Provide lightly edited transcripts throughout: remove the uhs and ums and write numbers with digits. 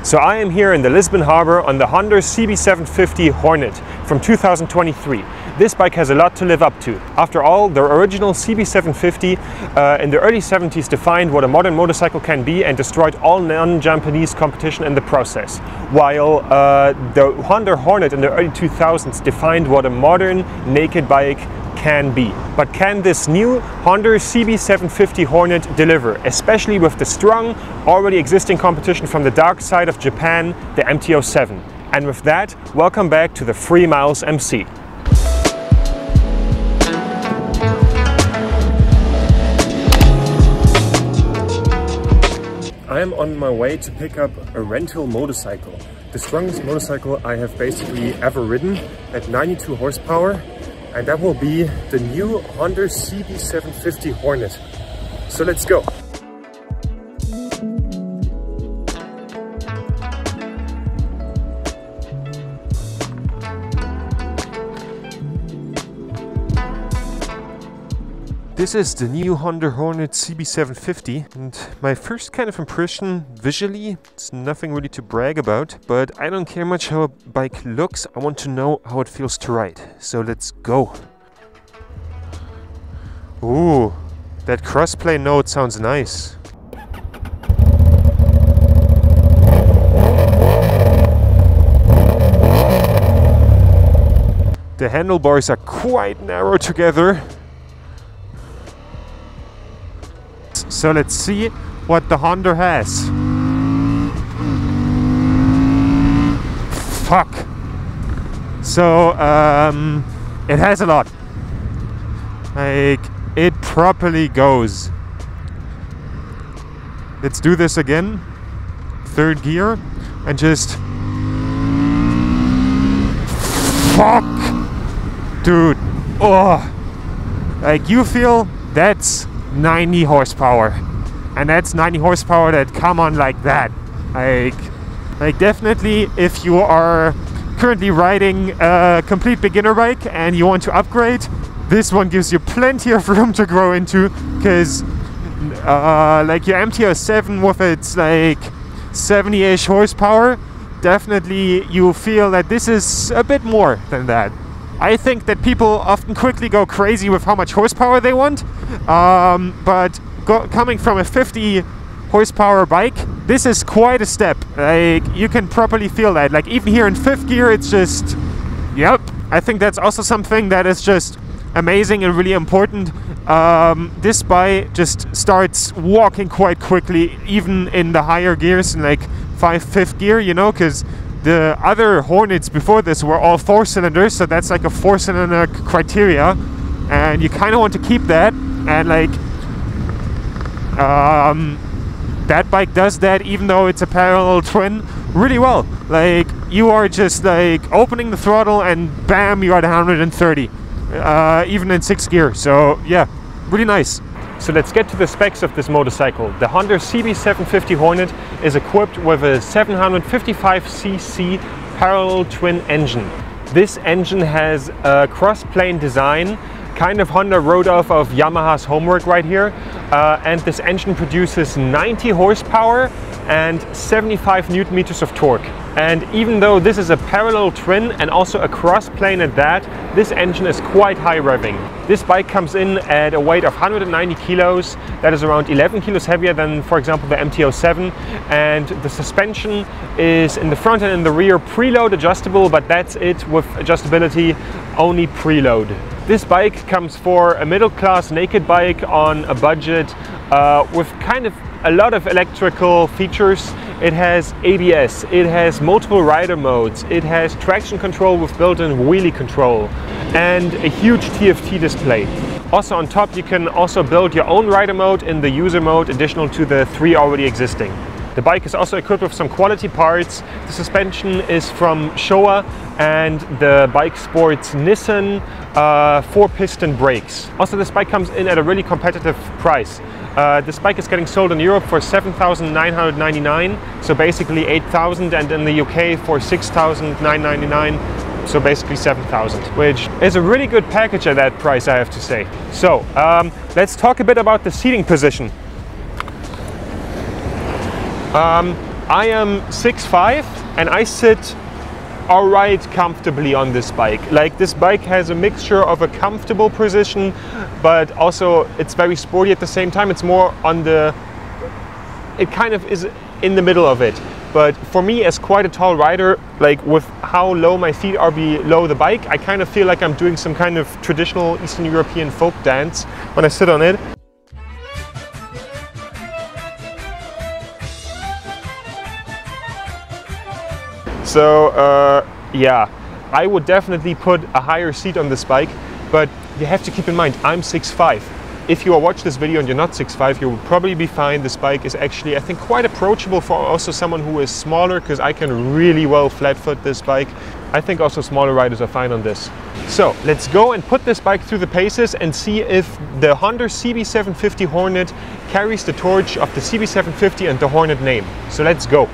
So I am here in the Lisbon Harbor on the Honda CB750 Hornet from 2023. This bike has a lot to live up to. After all, the original CB750 in the early 70s defined what a modern motorcycle can be and destroyed all non-Japanese competition in the process. While the Honda Hornet in the early 2000s defined what a modern naked bike can be. But can this new Honda CB750 Hornet deliver, especially with the strong, already existing competition from the dark side of Japan, the MT07? And with that, welcome back to the 3 Miles MC. I am on my way to pick up a rental motorcycle. The strongest motorcycle I have basically ever ridden at 92 horsepower. And that will be the new Honda CB750 Hornet. So let's go. This is the new Honda Hornet CB750, and my first kind of impression visually, it's nothing really to brag about, but I don't care much how a bike looks, I want to know how it feels to ride. So let's go. Ooh, that crossplay note sounds nice. The handlebars are quite narrow together. So let's see what the Honda has. Fuck. So it has a lot. Like, it properly goes. Let's do this again. 3rd gear and just fuck, dude. Oh, like, you feel that's 90 horsepower, and that's 90 horsepower that come on like that. Like definitely, if you are currently riding a complete beginner bike and you want to upgrade, this one gives you plenty of room to grow into, because like your MT07 with its like 70-ish horsepower, definitely you feel that this is a bit more than that. I think that people often quickly go crazy with how much horsepower they want, but coming from a 50 horsepower bike, this is quite a step. Like, you can properly feel that. Like, even here in 5th gear, it's just, yep. I think that's also something that is just amazing and really important. This bike just starts walking quite quickly, even in the higher gears, in like 5th gear, you know, because the other Hornets before this were all 4 cylinders, so that's like a 4-cylinder criteria, and you kind of want to keep that. And like that bike does that, even though it's a parallel twin, really well. Like, you are just like opening the throttle and bam, you are at 130, even in 6th gear. So yeah, really nice. So let's get to the specs of this motorcycle. The Honda CB750 Hornet is equipped with a 755cc parallel twin engine. This engine has a cross-plane design, kind of Honda wrote off of Yamaha's homework right here. And this engine produces 90 horsepower and 75 Newton meters of torque. And even though this is a parallel twin and also a cross plane at that, this engine is quite high revving. This bike comes in at a weight of 190 kilos. That is around 11 kilos heavier than, for example, the MT07. And the suspension is in the front and in the rear preload adjustable, but that's it with adjustability, only preload. This bike comes for a middle-class naked bike on a budget with kind of a lot of electrical features. It has ABS, it has multiple rider modes, it has traction control with built-in wheelie control, and a huge TFT display. Also on top, you can also build your own rider mode in the user mode, additional to the 3 already existing. The bike is also equipped with some quality parts. The suspension is from Showa, and the bike sports Nissan 4-piston brakes. Also, this bike comes in at a really competitive price. This bike is getting sold in Europe for 7,999, so basically 8,000, and in the UK for 6,999, so basically 7,000, which is a really good package at that price, I have to say. So let's talk a bit about the seating position. I am 6'5" and I sit alright comfortably on this bike. Like, this bike has a mixture of a comfortable position, but also it's very sporty at the same time. It's more on the, it kind of is in the middle of it. But for me, as quite a tall rider, like with how low my feet are below the bike, I kind of feel like I'm doing some kind of traditional Eastern European folk dance when I sit on it. So yeah, I would definitely put a higher seat on this bike, but you have to keep in mind, I'm 6'5". If you watch this video and you're not 6'5", you will probably be fine. This bike is actually, I think, quite approachable for also someone who is smaller, because I can really well flat foot this bike. I think also smaller riders are fine on this. So let's go and put this bike through the paces and see if the Honda CB750 Hornet carries the torch of the CB750 and the Hornet name. So let's go.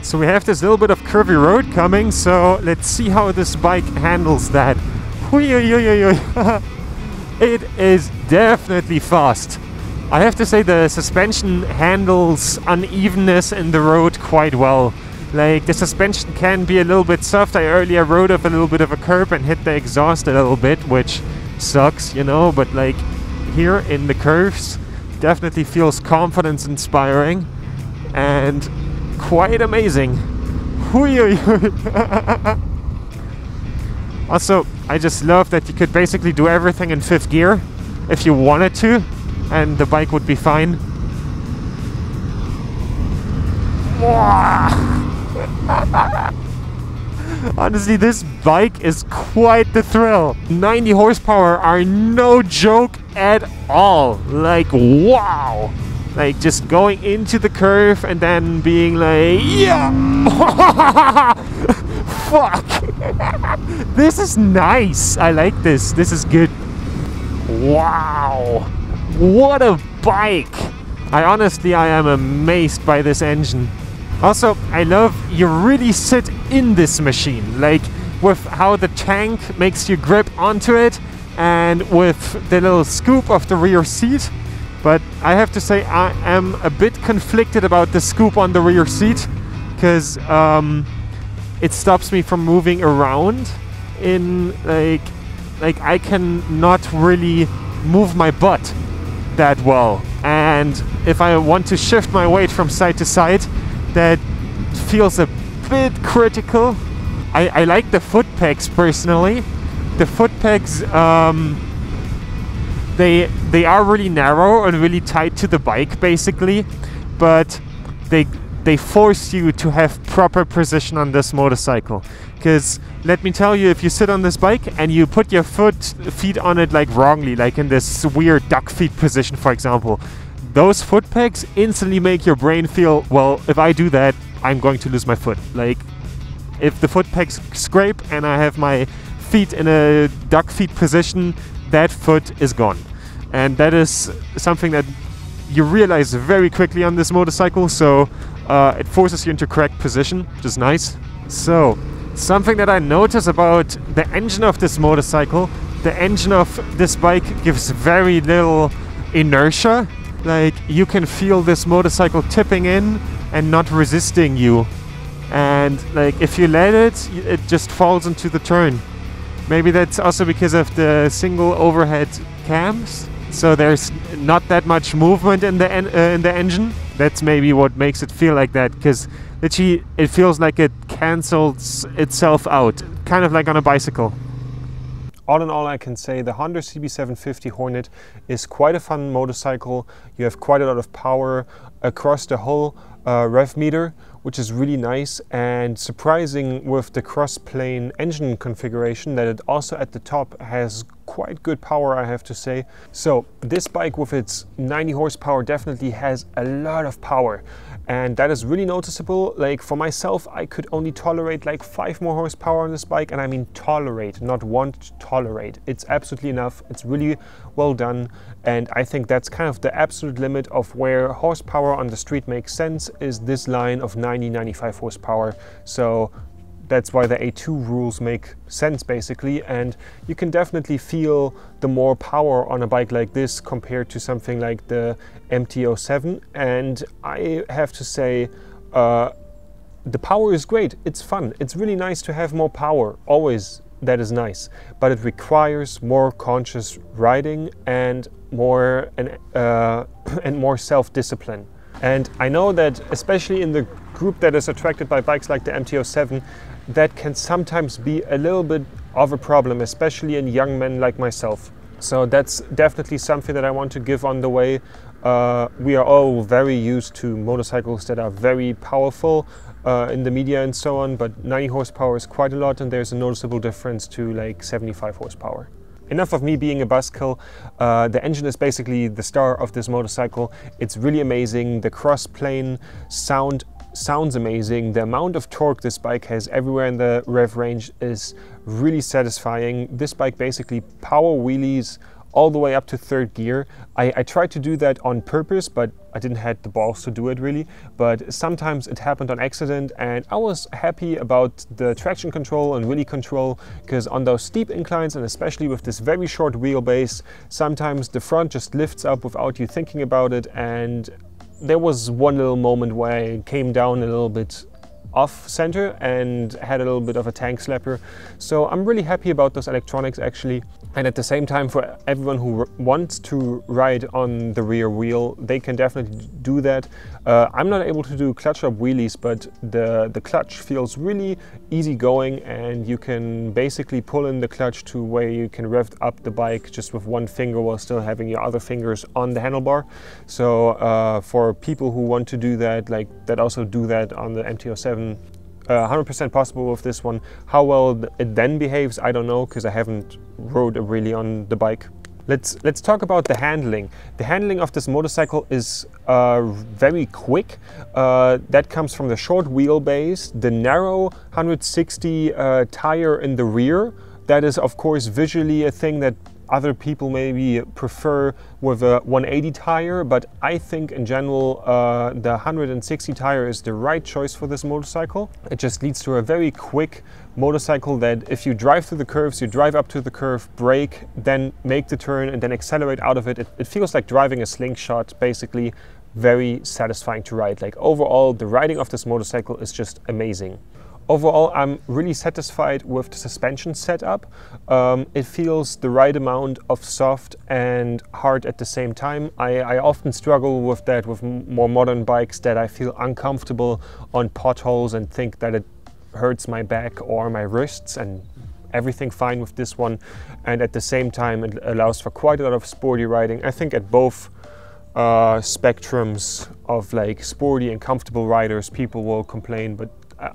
So we have this little bit of curvy road coming, so let's see how this bike handles that. It is definitely fast. I have to say the suspension handles unevenness in the road quite well. Like, the suspension can be a little bit soft. I earlier rode up a little bit of a curb and hit the exhaust a little bit, which sucks, you know, but like here in the curves definitely feels confidence inspiring and quite amazing. Also, I just love that you could basically do everything in 5th gear if you wanted to, and the bike would be fine. Honestly, this bike is quite the thrill. 90 horsepower are no joke at all. Like, wow. Like, just going into the curve and then being like, yeah. Fuck. This is nice. I like this. This is good. Wow. What a bike. I am amazed by this engine. Also, I love you really sit in this machine. Like, with how the tank makes you grip onto it and with the little scoop of the rear seat. But I have to say, I am a bit conflicted about the scoop on the rear seat, because it stops me from moving around in like I can not really move my butt that well, and if I want to shift my weight from side to side, that feels a bit critical. I like the foot pegs personally. The foot pegs, they are really narrow and really tight to the bike basically, but they force you to have proper precision on this motorcycle. Because let me tell you, if you sit on this bike and you put your feet on it like wrongly, like in this weird duck feet position for example, those foot pegs instantly make your brain feel, well, if I do that, I'm going to lose my foot. Like, if the foot pegs scrape and I have my feet in a duck feet position, that foot is gone. And that is something that you realize very quickly on this motorcycle, so it forces you into correct position, which is nice. So, something that I notice about the engine of this motorcycle, the engine of this bike gives very little inertia. Like, you can feel this motorcycle tipping in and not resisting you. And like, if you let it, it just falls into the turn. Maybe that's also because of the single overhead cams. So there's not that much movement in the engine. That's maybe what makes it feel like that, because literally it feels like it cancels itself out, kind of like on a bicycle. All in all, I can say the Honda CB750 Hornet is quite a fun motorcycle. You have quite a lot of power across the whole rev meter, which is really nice, and surprising with the cross-plane engine configuration that it also at the top has quite good power, I have to say. So this bike with its 90 horsepower definitely has a lot of power, and that is really noticeable. Like for myself, I could only tolerate like 5 more horsepower on this bike, and I mean tolerate, not want to tolerate. It's absolutely enough. It's really well done, and I think that's kind of the absolute limit of where horsepower on the street makes sense, is this line of 90-95 horsepower. So that's why the A2 rules make sense basically, and you can definitely feel the more power on a bike like this compared to something like the MT07. And I have to say, the power is great. It's fun. It's really nice to have more power. Always, that is nice, but it requires more conscious riding and more and more self-discipline. And I know that especially in the group that is attracted by bikes like the MT07, that can sometimes be a little bit of a problem, especially in young men like myself. So that's definitely something that I want to give on the way. We are all very used to motorcycles that are very powerful in the media and so on, but 90 horsepower is quite a lot, and there's a noticeable difference to like 75 horsepower. Enough of me being a buzzkill. The engine is basically the star of this motorcycle. It's really amazing. The cross-plane sounds amazing. The amount of torque this bike has everywhere in the rev range is really satisfying. This bike basically power wheelies all the way up to 3rd gear. I tried to do that on purpose, but I didn't have the balls to do it really. But sometimes it happened on accident, and I was happy about the traction control and wheelie control, because on those steep inclines, and especially with this very short wheelbase, sometimes the front just lifts up without you thinking about it. And there was one little moment where I came down a little bit off center and had a little bit of a tank slapper. So I'm really happy about those electronics actually. And at the same time, for everyone who wants to ride on the rear wheel, they can definitely do that. I'm not able to do clutch up wheelies, but the clutch feels really easy going, and you can basically pull in the clutch to where you can rev up the bike just with one finger while still having your other fingers on the handlebar. So for people who want to do that, like that also do that on the MT07, 100% possible with this one. How well it then behaves, I don't know, because I haven't rode really on the bike. Let's talk about the handling. The handling of this motorcycle is very quick. That comes from the short wheelbase, the narrow 160 tire in the rear. That is of course visually a thing that other people maybe prefer with a 180 tire, but I think in general the 160 tire is the right choice for this motorcycle. It just leads to a very quick motorcycle that if you drive through the curves, you drive up to the curve, brake, then make the turn and then accelerate out of it. It feels like driving a slingshot, basically. Very satisfying to ride. Like overall, the riding of this motorcycle is just amazing. Overall, I'm really satisfied with the suspension setup. It feels the right amount of soft and hard at the same time. I often struggle with that with more modern bikes, that I feel uncomfortable on potholes and think that it hurts my back or my wrists, and everything fine with this one. And at the same time, it allows for quite a lot of sporty riding. I think at both spectrums of like sporty and comfortable riders, people will complain, but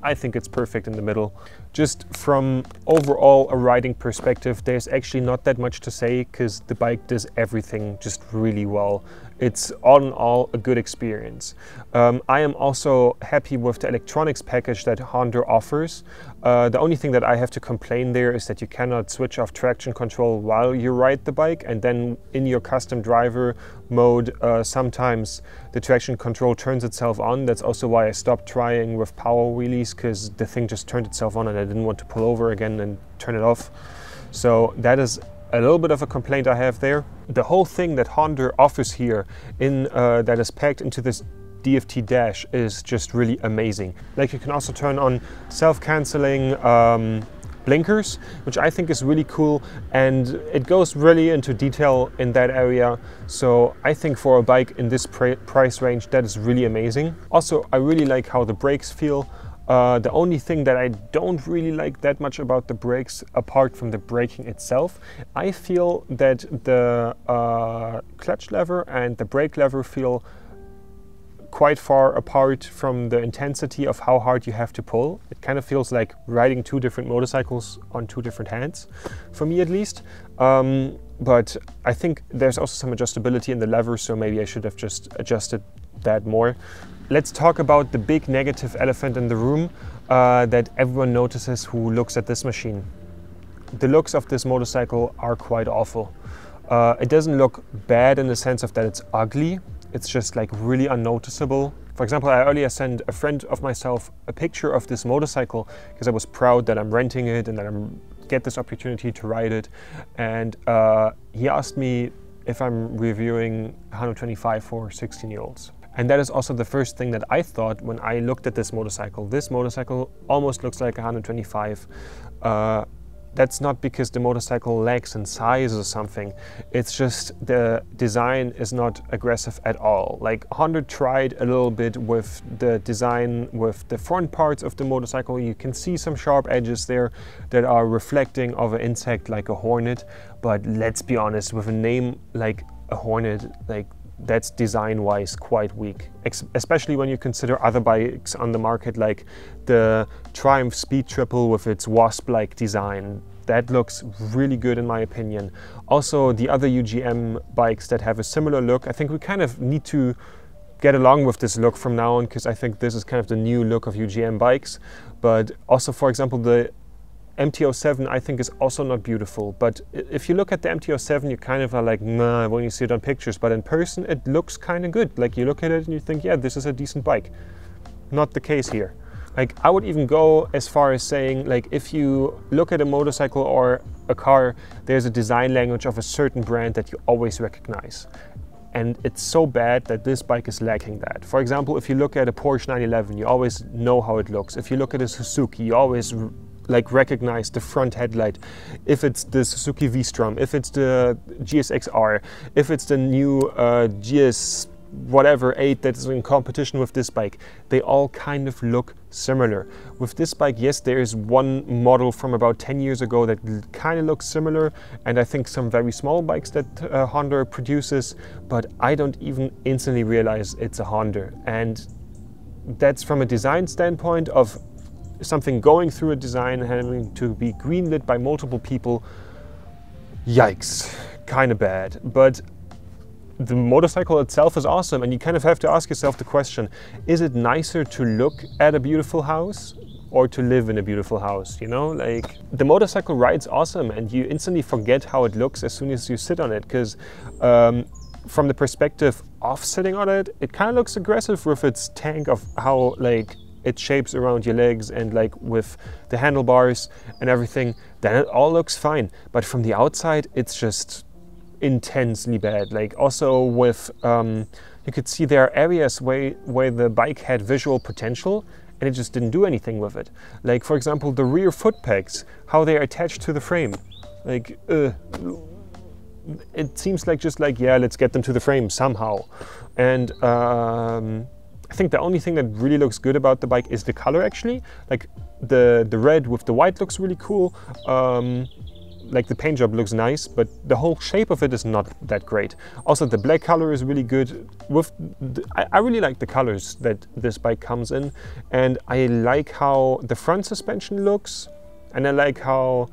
I think it's perfect in the middle. Just from overall a riding perspective, there's actually not that much to say, because the bike does everything just really well. It's all in all a good experience. I am also happy with the electronics package that Honda offers. The only thing that I have to complain there is that you cannot switch off traction control while you ride the bike, and then in your custom driver mode, sometimes the traction control turns itself on. That's also why I stopped trying with power wheelies, because the thing just turned itself on and I didn't want to pull over again and turn it off. So that is a little bit of a complaint I have there. The whole thing that Honda offers here in that is packed into this DFT dash is just really amazing. Like, you can also turn on self-canceling blinkers, which I think is really cool, and it goes really into detail in that area. So I think for a bike in this price range, that is really amazing. Also, I really like how the brakes feel. The only thing that I don't really like that much about the brakes, apart from the braking itself, I feel that the clutch lever and the brake lever feel quite far apart from the intensity of how hard you have to pull. It kind of feels like riding two different motorcycles on two different hands, for me at least. But I think there's also some adjustability in the lever, so maybe I should have just adjusted that more. Let's talk about the big negative elephant in the room that everyone notices who looks at this machine. The looks of this motorcycle are quite awful. It doesn't look bad in the sense of that it's ugly. It's just like really unnoticeable. For example, I earlier sent a friend of myself a picture of this motorcycle because I was proud that I'm renting it and that I get this opportunity to ride it. And he asked me if I'm reviewing 125 for 16-year-olds. And that is also the first thing that I thought when I looked at this motorcycle. This motorcycle almost looks like a 125. That's not because the motorcycle lacks in size or something. It's just the design is not aggressive at all. Like Honda tried a little bit with the design with the front parts of the motorcycle. You can see some sharp edges there that are reflecting of an insect like a Hornet. But let's be honest, with a name like a Hornet, like that's design-wise quite weak, especially when you consider other bikes on the market like the Triumph Speed Triple with its wasp-like design. That looks really good in my opinion. Also the other UGM bikes that have a similar look, I think we kind of need to get along with this look from now on, because I think this is kind of the new look of UGM bikes. But also, for example, the MT07 I think is also not beautiful, but if you look at the MT07 you kind of are like, nah, when you see it on pictures, but in person it looks kind of good. Like you look at it and you think, yeah, this is a decent bike. Not the case here. Like I would even go as far as saying, like if you look at a motorcycle or a car, there's a design language of a certain brand that you always recognize. And it's so bad that this bike is lacking that. For example, if you look at a Porsche 911, you always know how it looks. If you look at a Suzuki, you always like recognize the front headlight. If it's the Suzuki V-Strom, if it's the GSX-R, if it's the new GS whatever 8 that is in competition with this bike, they all kind of look similar. With this bike, yes, there is one model from about 10 years ago that kind of looks similar, and I think some very small bikes that Honda produces, but I don't even instantly realize it's a Honda. And that's from a design standpoint of something going through a design and having to be greenlit by multiple people. Yikes, kind of bad. But the motorcycle itself is awesome, and you kind of have to ask yourself the question, is it nicer to look at a beautiful house or to live in a beautiful house? You know, like the motorcycle rides awesome and you instantly forget how it looks as soon as you sit on it, because from the perspective of sitting on it, it kind of looks aggressive with its tank of how like it shapes around your legs and like with the handlebars and everything, then it all looks fine. But from the outside, it's just intensely bad. Like also with, you could see there are areas where the bike had visual potential and it just didn't do anything with it. Like for example, the rear foot pegs, how they're attached to the frame. Like, it seems like just like, yeah, let's get them to the frame somehow. And I think the only thing that really looks good about the bike is the color actually. Like the red with the white looks really cool. Like the paint job looks nice, but the whole shape of it is not that great. Also the black color is really good. I really like the colors that this bike comes in, and I like how the front suspension looks, and I like how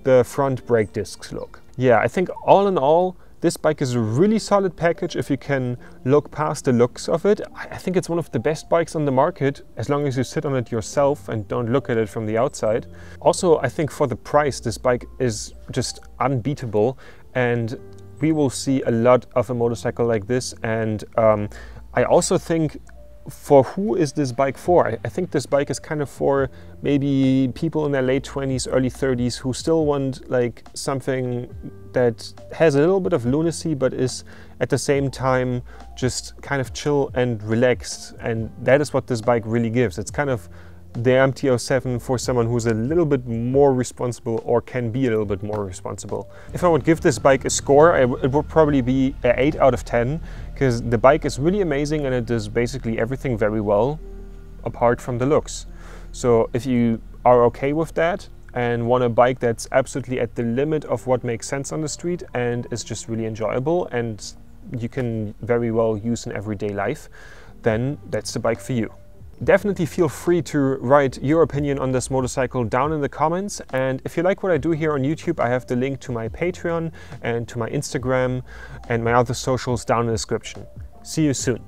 the front brake discs look. Yeah, I think all in all, this bike is a really solid package if you can look past the looks of it. I think it's one of the best bikes on the market, as long as you sit on it yourself and don't look at it from the outside. Also, I think for the price, this bike is just unbeatable, and we will see a lot of a motorcycle like this. And I also think, for who is this bike for? I think this bike is kind of for maybe people in their late 20s, early 30s who still want like something that has a little bit of lunacy but is at the same time just kind of chill and relaxed, and that is what this bike really gives. It's kind of the MT07 for someone who's a little bit more responsible, or can be a little bit more responsible. If I would give this bike a score, it would probably be an 8 out of 10, because the bike is really amazing and it does basically everything very well, apart from the looks. So if you are okay with that and want a bike that's absolutely at the limit of what makes sense on the street and is just really enjoyable and you can very well use in everyday life, then that's the bike for you. Definitely feel free to write your opinion on this motorcycle down in the comments, and if you like what I do here on YouTube, I have the link to my Patreon and to my Instagram and my other socials down in the description. See you soon.